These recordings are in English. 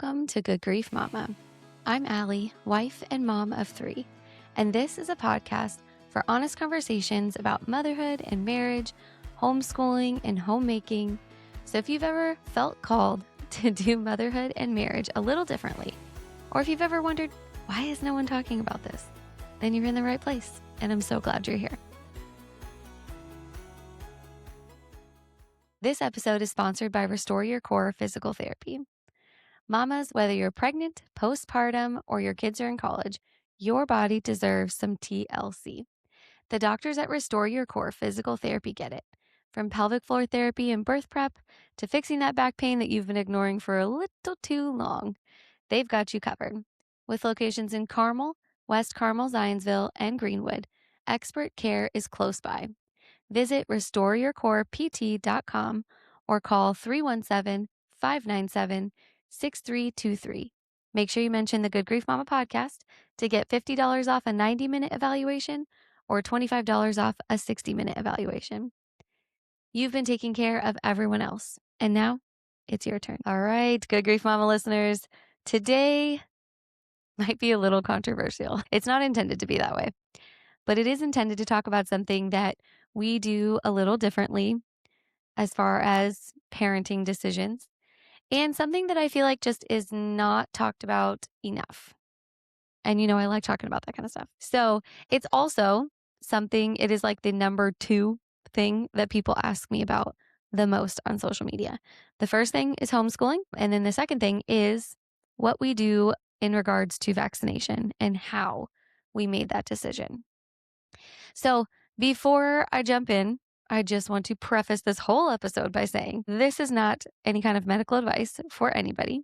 Welcome to Good Grief Mama. I'm Allie, wife and mom of 3, and this is a podcast for honest conversations about motherhood and marriage, homeschooling and homemaking. So if you've ever felt called to do motherhood and marriage a little differently, or if you've ever wondered, why is no one talking about this? Then you're in the right place, and I'm so glad you're here. This episode is sponsored by Restore Your Core Physical Therapy. Mamas, whether you're pregnant, postpartum, or your kids are in college, your body deserves some TLC. The doctors at Restore Your Core Physical Therapy get it. From pelvic floor therapy and birth prep to fixing that back pain that you've been ignoring for a little too long, they've got you covered. With locations in Carmel, West Carmel, Zionsville, and Greenwood, expert care is close by. Visit restoreyourcorept.com or call 317-597-6323. Make sure you mention the Good Grief Mama podcast to get $50 off a 90-minute evaluation or $25 off a 60-minute evaluation. You've been taking care of everyone else, and now it's your turn. All right, Good Grief Mama listeners, today might be a little controversial. It's not intended to be that way, but it is intended to talk about something that we do a little differently as far as parenting decisions, and something that I feel like just is not talked about enough. And I like talking about that kind of stuff. So it's also something, it is like the number 2 thing that people ask me about the most on social media. The first thing is homeschooling. And then the second thing is what we do in regards to vaccination and how we made that decision. So before I jump in, I just want to preface this whole episode by saying this is not any kind of medical advice for anybody.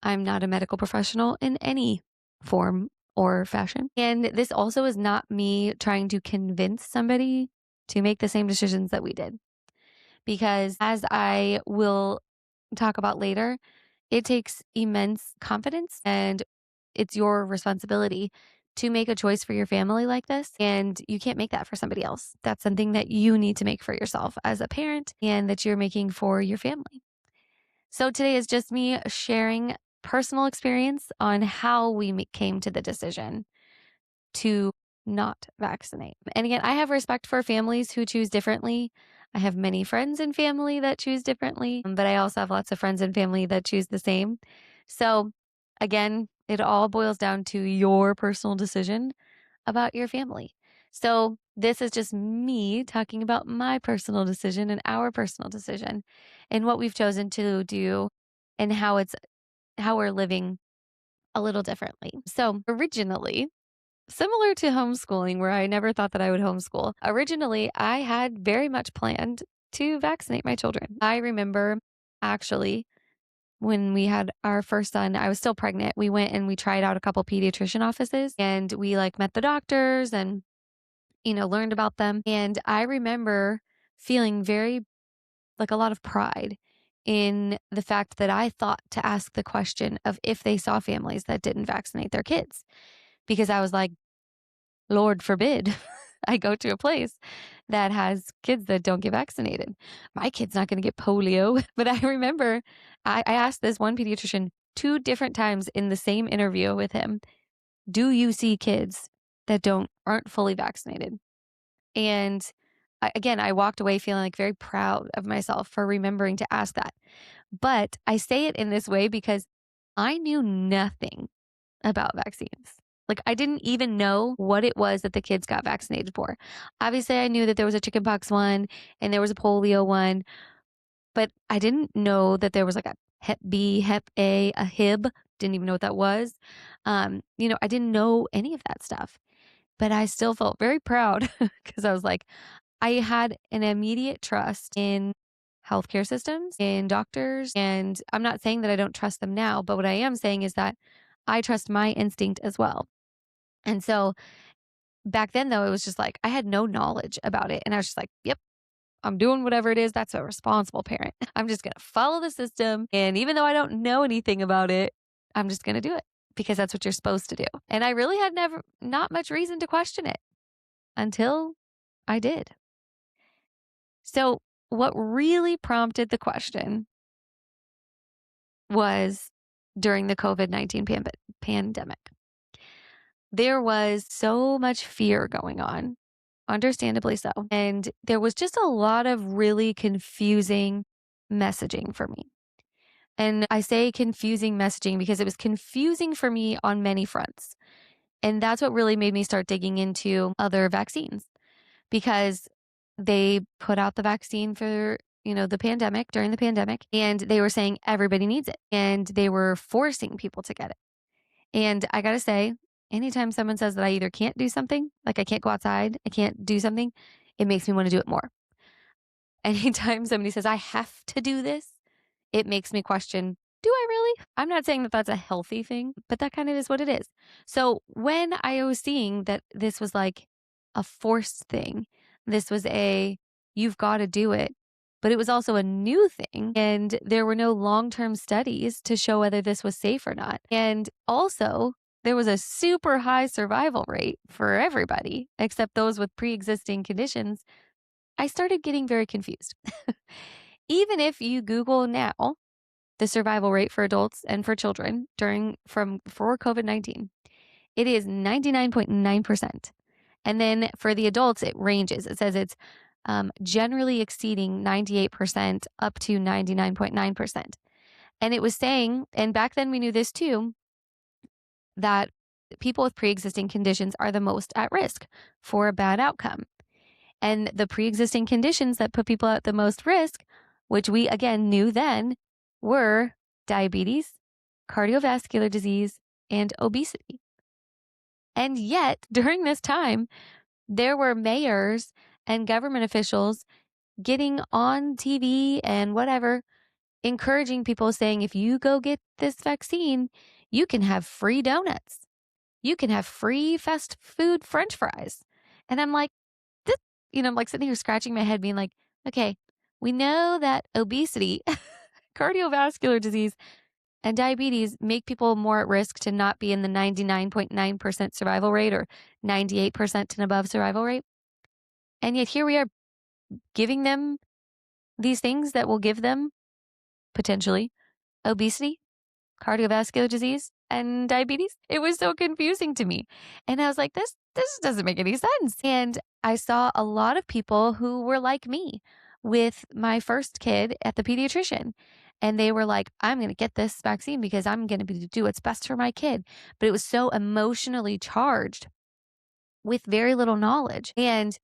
I'm not a medical professional in any form or fashion. And this also is not me trying to convince somebody to make the same decisions that we did. Because as I will talk about later, it takes immense confidence and it's your responsibility to make a choice for your family like this. And you can't make that for somebody else. That's something that you need to make for yourself as a parent and that you're making for your family. So today is just me sharing personal experience on how we came to the decision to not vaccinate. And again, I have respect for families who choose differently. I have many friends and family that choose differently, but I also have lots of friends and family that choose the same. So again, it all boils down to your personal decision about your family. So this is just me talking about my personal decision and our personal decision and what we've chosen to do and how we're living a little differently. So originally, similar to homeschooling, where I never thought that I would homeschool, originally I had very much planned to vaccinate my children. I remember actually when we had our first son, I was still pregnant. We went and we tried out a couple pediatrician offices and we met the doctors and, learned about them. And I remember feeling very a lot of pride in the fact that I thought to ask the question of if they saw families that didn't vaccinate their kids, because I was like, Lord forbid I go to a place that has kids that don't get vaccinated. My kid's not going to get polio. But I remember I asked this one pediatrician 2 different times in the same interview with him, do you see kids that aren't fully vaccinated? And I walked away feeling very proud of myself for remembering to ask that. But I say it in this way because I knew nothing about vaccines. I didn't even know what it was that the kids got vaccinated for. Obviously, I knew that there was a chickenpox one and there was a polio one, but I didn't know that there was a Hep B, Hep A, a Hib. Didn't even know what that was. I didn't know any of that stuff, but I still felt very proud because I was I had an immediate trust in healthcare systems, in doctors, and I'm not saying that I don't trust them now, but what I am saying is that I trust my instinct as well. And so back then, though, it was just I had no knowledge about it. And I was just yep, I'm doing whatever it is. That's a responsible parent. I'm just going to follow the system. And even though I don't know anything about it, I'm just going to do it because that's what you're supposed to do. And I really had not much reason to question it until I did. So what really prompted the question was during the COVID-19 pandemic. There was so much fear going on, understandably so. And there was just a lot of really confusing messaging for me. And I say confusing messaging because it was confusing for me on many fronts. And that's what really made me start digging into other vaccines, because they put out the vaccine for, the pandemic, during the pandemic, and they were saying everybody needs it, and they were forcing people to get it. And I got to say, anytime someone says that I either can't do something, like I can't go outside, I can't do something, it makes me want to do it more. Anytime somebody says I have to do this, it makes me question, do I really? I'm not saying that that's a healthy thing, but that kind of is what it is. So when I was seeing that this was like a forced thing, this was you've got to do it, but it was also a new thing. And there were no long-term studies to show whether this was safe or not. And also, there was a super high survival rate for everybody except those with pre-existing conditions. I started getting very confused. Even if you Google now the survival rate for adults and for children for COVID-19, it is 99.9%. And then for the adults, it ranges. It says it's generally exceeding 98% up to 99.9%. And it was saying, and back then we knew this too, that people with pre-existing conditions are the most at risk for a bad outcome. And the pre-existing conditions that put people at the most risk, which we again knew then, were diabetes, cardiovascular disease, and obesity. And yet, during this time, there were mayors and government officials getting on TV and whatever, encouraging people, saying, if you go get this vaccine, you can have free donuts. You can have free fast food French fries. And I'm like, this, I'm like sitting here scratching my head being like, okay, we know that obesity, cardiovascular disease, and diabetes make people more at risk to not be in the 99.9% survival rate or 98% and above survival rate. And yet here we are giving them these things that will give them potentially obesity, cardiovascular disease, and diabetes. It was so confusing to me. And I was like, this doesn't make any sense. And I saw a lot of people who were like me with my first kid at the pediatrician. And they were like, I'm going to get this vaccine because I'm going to do what's best for my kid. But it was so emotionally charged with very little knowledge. And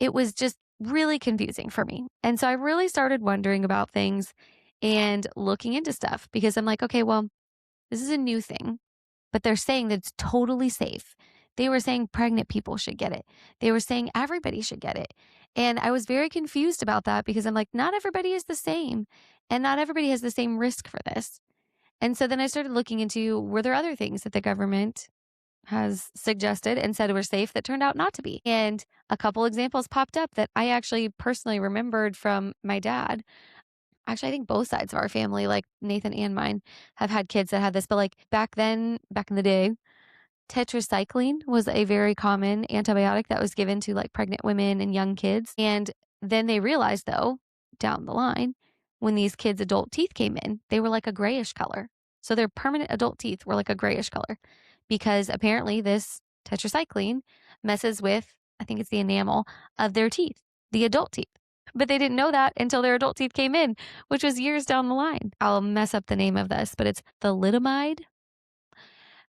it was just really confusing for me. And so I really started wondering about things and looking into stuff, because I'm like, okay, well, this is a new thing, but they're saying that it's totally safe. They were saying pregnant people should get it. They were saying everybody should get it. And I was very confused about that, because I'm like, not everybody is the same, and not everybody has the same risk for this. And so then I started looking into, were there other things that the government has suggested and said were safe that turned out not to be? And a couple examples popped up that I actually personally remembered from my dad. Actually, I think both sides of our family, like Nathan and mine, have had kids that had this. But like back then, back in the day, tetracycline was a very common antibiotic that was given to like pregnant women and young kids. And then they realized, though, down the line, when these kids' adult teeth came in, they were like a grayish color. So their permanent adult teeth were like a grayish color, because apparently this tetracycline messes with, I think it's the enamel of their teeth, the adult teeth. But they didn't know that until their adult teeth came in, which was years down the line. I'll mess up the name of this, but it's thalidomide.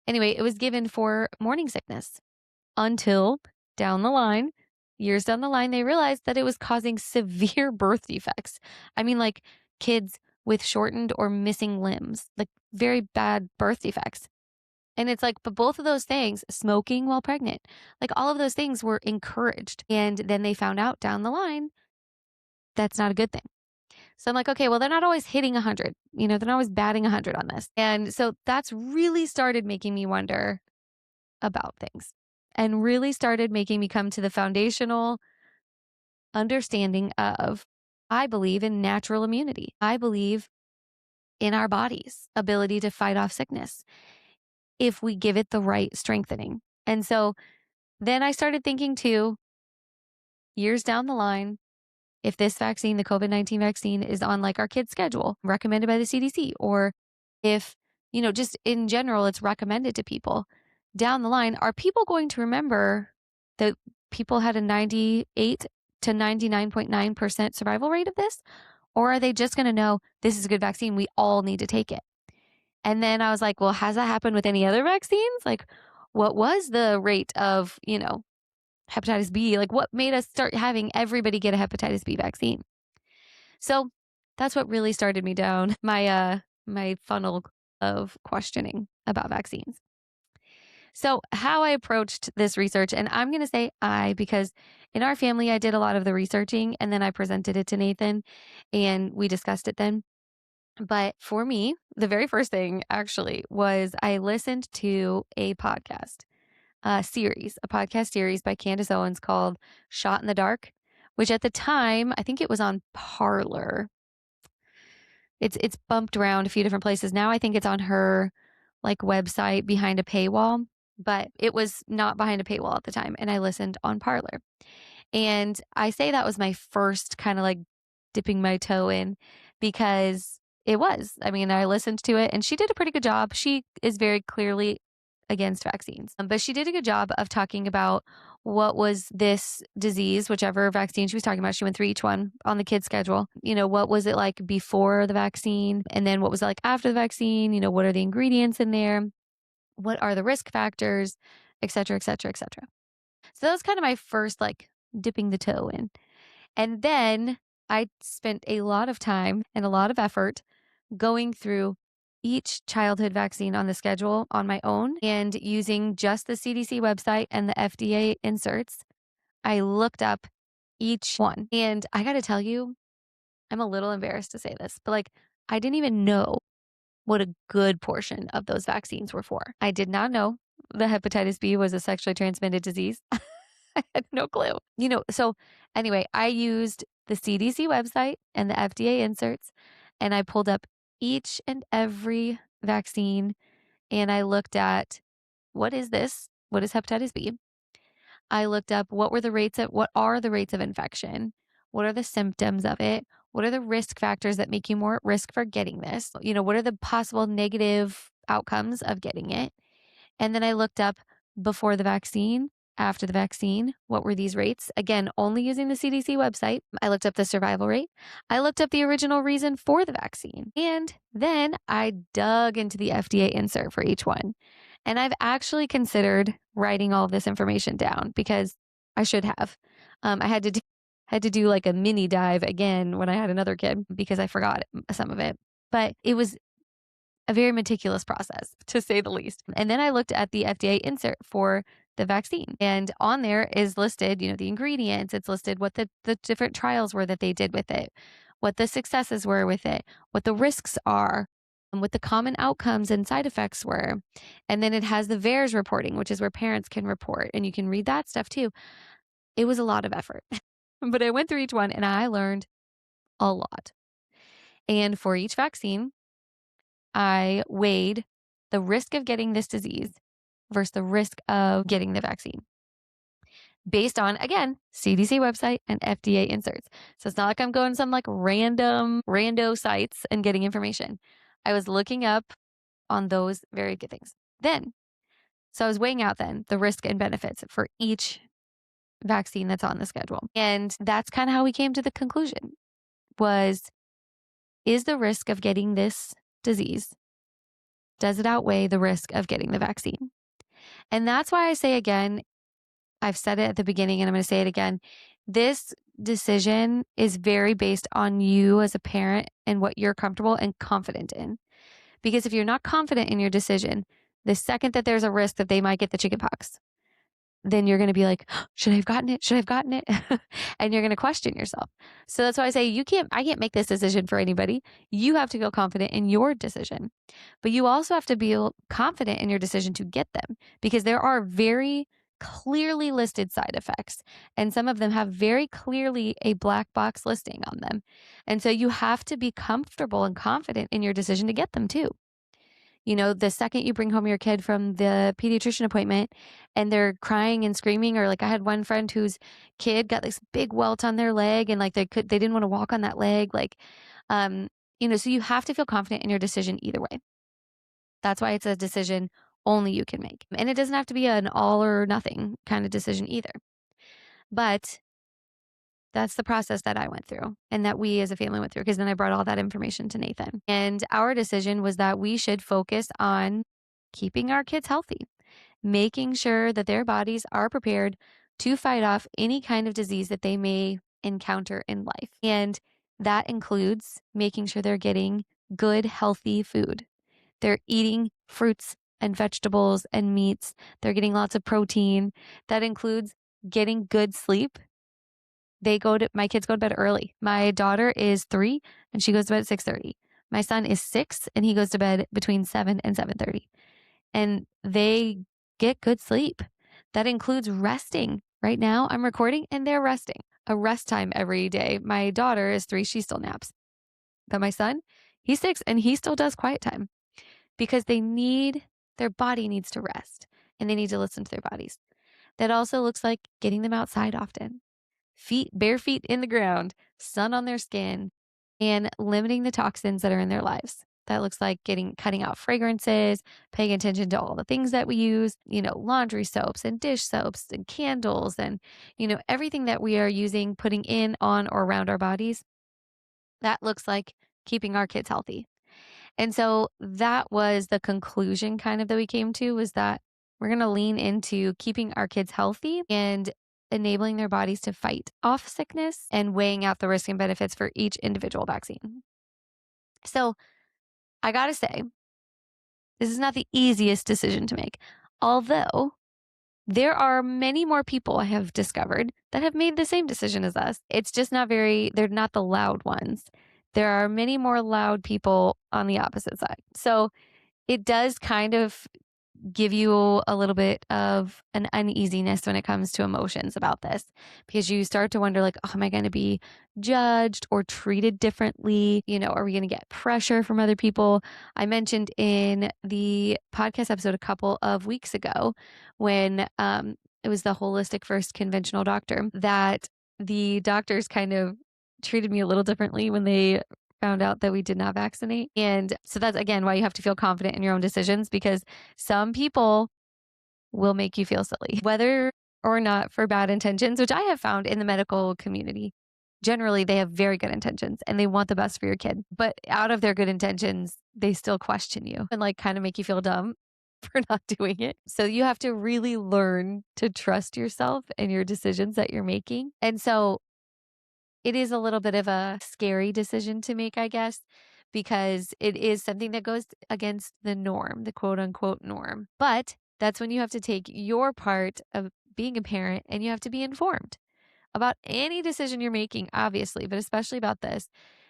Anyway, it was given for morning sickness until down the line, years down the line, they realized that it was causing severe birth defects. I mean, like kids with shortened or missing limbs, like very bad birth defects. And it's like, but both of those things, smoking while pregnant, like all of those things were encouraged. And then they found out down the line, that's not a good thing. So I'm like, okay, well, they're not always hitting 100. They're not always batting 100 on this. And so that's really started making me wonder about things, and really started making me come to the foundational understanding of, I believe in natural immunity. I believe in our body's ability to fight off sickness if we give it the right strengthening. And so then I started thinking too, years down the line, if this vaccine, the COVID-19 vaccine, is on like our kids' schedule recommended by the CDC, or if just in general, it's recommended to people. Down the line, are people going to remember that people had a 98 to 99.9% survival rate of this? Or are they just going to know this is a good vaccine? We all need to take it. And then I was like, well, has that happened with any other vaccines? Like, what was the rate of, hepatitis B? Like, what made us start having everybody get a hepatitis B vaccine? So that's what really started me down my funnel of questioning about vaccines. So how I approached this research, and I'm going to say because in our family, I did a lot of the researching and then I presented it to Nathan and we discussed it then. But for me, the very first thing actually was I listened to a podcast series by Candace Owens called Shot in the Dark, which at the time, I think it was on Parler. It's bumped around a few different places. Now I think it's on her like website behind a paywall, but it was not behind a paywall at the time. And I listened on Parler. And I say that was my first kind of like dipping my toe in because it was. I mean, I listened to it and she did a pretty good job. She is very clearly against vaccines, but she did a good job of talking about what was this disease, whichever vaccine she was talking about. She went through each one on the kid's schedule. What was it like before the vaccine? And then what was it like after the vaccine? What are the ingredients in there? What are the risk factors, et cetera, et cetera, et cetera. So that was kind of my first like dipping the toe in. And then I spent a lot of time and a lot of effort going through each childhood vaccine on the schedule on my own and using just the CDC website and the FDA inserts. I looked up each one. And I got to tell you, I'm a little embarrassed to say this, but like I didn't even know what a good portion of those vaccines were for. I did not know the hepatitis B was a sexually transmitted disease. I had no clue. So anyway, I used the CDC website and the FDA inserts, and I pulled up each and every vaccine and I looked at what is this? What is hepatitis B? I looked up what are the rates of infection? What are the symptoms of it? What are the risk factors that make you more at risk for getting this? What are the possible negative outcomes of getting it? And then I looked up before the vaccine, after the vaccine, what were these rates? Again, only using the CDC website. I looked up the survival rate. I looked up the original reason for the vaccine. And then I dug into the FDA insert for each one. And I've actually considered writing all of this information down because I should have. I had to do like a mini dive again when I had another kid because I forgot some of it. But it was a very meticulous process, to say the least. And then I looked at the FDA insert for the vaccine. And on there is listed, the ingredients. It's listed what the different trials were that they did with it, what the successes were with it, what the risks are, and what the common outcomes and side effects were. And then it has the VAERS reporting, which is where parents can report. And you can read that stuff too. It was a lot of effort. But I went through each one and I learned a lot. And for each vaccine, I weighed the risk of getting this disease versus the risk of getting the vaccine based on, again, CDC website and FDA inserts. So it's not like I'm going to some like rando sites and getting information. I was looking up on those very good things. So I was weighing out then the risk and benefits for each vaccine that's on the schedule. And that's kind of how we came to the conclusion is the risk of getting this disease, does it outweigh the risk of getting the vaccine? And that's why I say again, I've said it at the beginning and I'm going to say it again. This decision is very based on you as a parent and what you're comfortable and confident in. Because if you're not confident in your decision, the second that there's a risk that they might get the chickenpox, then you're going to be like, should I have gotten it? Should I have gotten it? And you're going to question yourself. So that's why I say I can't make this decision for anybody. You have to feel confident in your decision, but you also have to be confident in your decision to get them because there are very clearly listed side effects and some of them have very clearly a black box listing on them. And so you have to be comfortable and confident in your decision to get them too. The second you bring home your kid from the pediatrician appointment and they're crying and screaming, or like I had one friend whose kid got this big welt on their leg and like they didn't want to walk on that leg. So you have to feel confident in your decision either way. That's why it's a decision only you can make. And it doesn't have to be an all or nothing kind of decision either. But that's the process that I went through and that we as a family went through, because then I brought all that information to Nathan. And our decision was that we should focus on keeping our kids healthy, making sure that their bodies are prepared to fight off any kind of disease that they may encounter in life. And that includes making sure they're getting good, healthy food. They're eating fruits and vegetables and meats. They're getting lots of protein. That includes getting good sleep. My kids go to bed early. My daughter is 3 and she goes to bed at 6:30. My son is 6 and he goes to bed between 7 and 7:30. And they get good sleep. That includes resting. Right now I'm recording and they're resting. A rest time every day. My daughter is 3, she still naps. But my son, he's 6 and he still does quiet time because their body needs to rest and they need to listen to their bodies. That also looks like getting them outside often. Bare feet in the ground, sun on their skin, and limiting the toxins that are in their lives. That looks like cutting out fragrances, paying attention to all the things that we use, laundry soaps and dish soaps and candles and, everything that we are using, putting in, on, or around our bodies. That looks like keeping our kids healthy. And so that was the conclusion kind of that we came to, was that we're going to lean into keeping our kids healthy and enabling their bodies to fight off sickness and weighing out the risks and benefits for each individual vaccine. So I got to say, this is not the easiest decision to make, although there are many more people I have discovered that have made the same decision as us. It's just they're not the loud ones. There are many more loud people on the opposite side. So it does kind of give you a little bit of an uneasiness when it comes to emotions about this, because you start to wonder, like, oh, am I going to be judged or treated differently? Are we going to get pressure from other people? I mentioned in the podcast episode a couple of weeks ago when it was the holistic first conventional doctor, that the doctors kind of treated me a little differently when they found out that we did not vaccinate. And so that's, again, why you have to feel confident in your own decisions, because some people will make you feel silly, whether or not for bad intentions, which I have found in the medical community. Generally, they have very good intentions and they want the best for your kid. But out of their good intentions, they still question you and kind of make you feel dumb for not doing it. So you have to really learn to trust yourself and your decisions that you're making. And so it is a little bit of a scary decision to make, I guess, because it is something that goes against the norm, the quote unquote norm. But that's when you have to take your part of being a parent and you have to be informed about any decision you're making, obviously, but especially about this.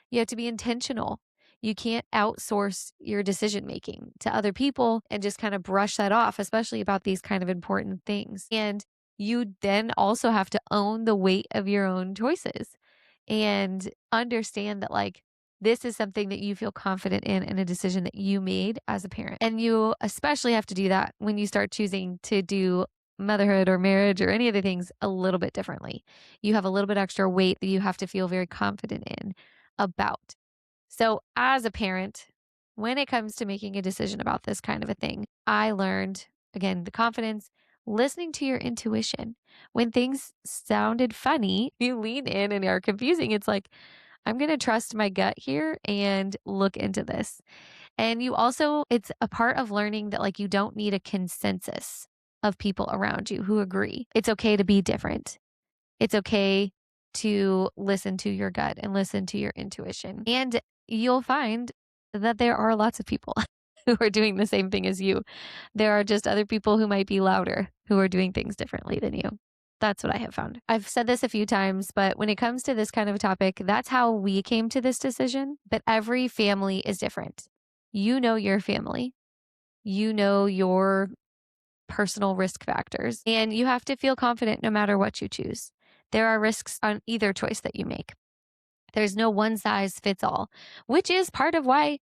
You have to be intentional. You can't outsource your decision making to other people and just kind of brush that off, especially about these kind of important things. And you then also have to own the weight of your own choices and understand that this is something that you feel confident in and a decision that you made as a parent. And you especially have to do that when you start choosing to do motherhood or marriage or any of the things a little bit differently. You have a little bit extra weight that you have to feel very confident in about. So as a parent, when it comes to making a decision about this kind of a thing, I learned, again, the confidence, listening to your intuition. When things sounded funny, you lean in and are confusing. It's like, I'm going to trust my gut here and look into this. And it's a part of learning that you don't need a consensus of people around you who agree. It's okay to be different. It's okay to listen to your gut and listen to your intuition. And you'll find that there are lots of people who are doing the same thing as you. There are just other people who might be louder, who are doing things differently than you. That's what I have found. I've said this a few times, but when it comes to this kind of a topic, that's how we came to this decision. But every family is different. You know your family. You know your personal risk factors, and you have to feel confident no matter what you choose. There are risks on either choice that you make. There's no one size fits all, which is part of why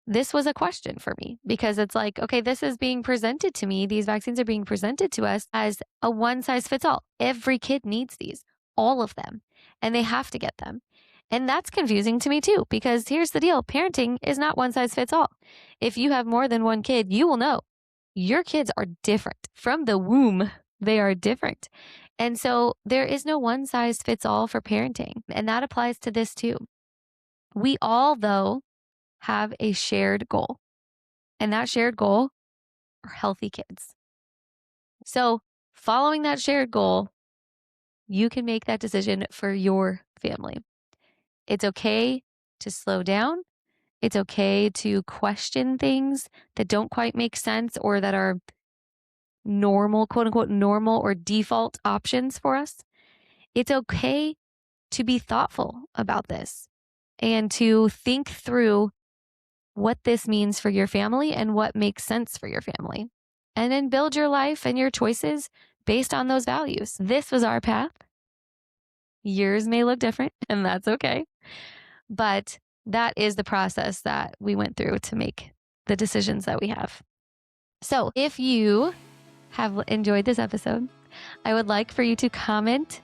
this was a question for me, because it's like, okay, this is being presented to me. These vaccines are being presented to us as a one size fits all. Every kid needs these, all of them, and they have to get them. And that's confusing to me too, because here's the deal. Parenting is not one size fits all. If you have more than one kid, you will know your kids are different from the womb. They are different. And so there is no one size fits all for parenting. And that applies to this too. We all, though, have a shared goal. And that shared goal are healthy kids. So following that shared goal, you can make that decision for your family. It's okay to slow down. It's okay to question things that don't quite make sense or that are normal, quote unquote, normal or default options for us. It's okay to be thoughtful about this and to think through what this means for your family and what makes sense for your family. And then build your life and your choices based on those values. This was our path. Yours may look different, and that's okay. But that is the process that we went through to make the decisions that we have. So if you have enjoyed this episode, I would like for you to comment,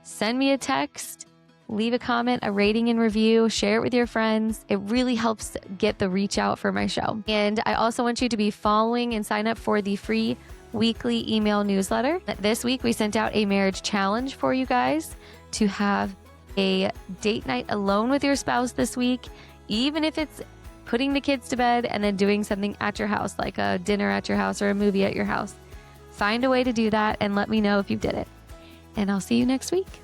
send me a text, leave a comment, a rating and review, share it with your friends. It really helps get the reach out for my show. And I also want you to be following and sign up for the free weekly email newsletter. This week, we sent out a marriage challenge for you guys to have a date night alone with your spouse this week, even if it's putting the kids to bed and then doing something at your house, like a dinner at your house or a movie at your house. Find a way to do that and let me know if you did it. And I'll see you next week.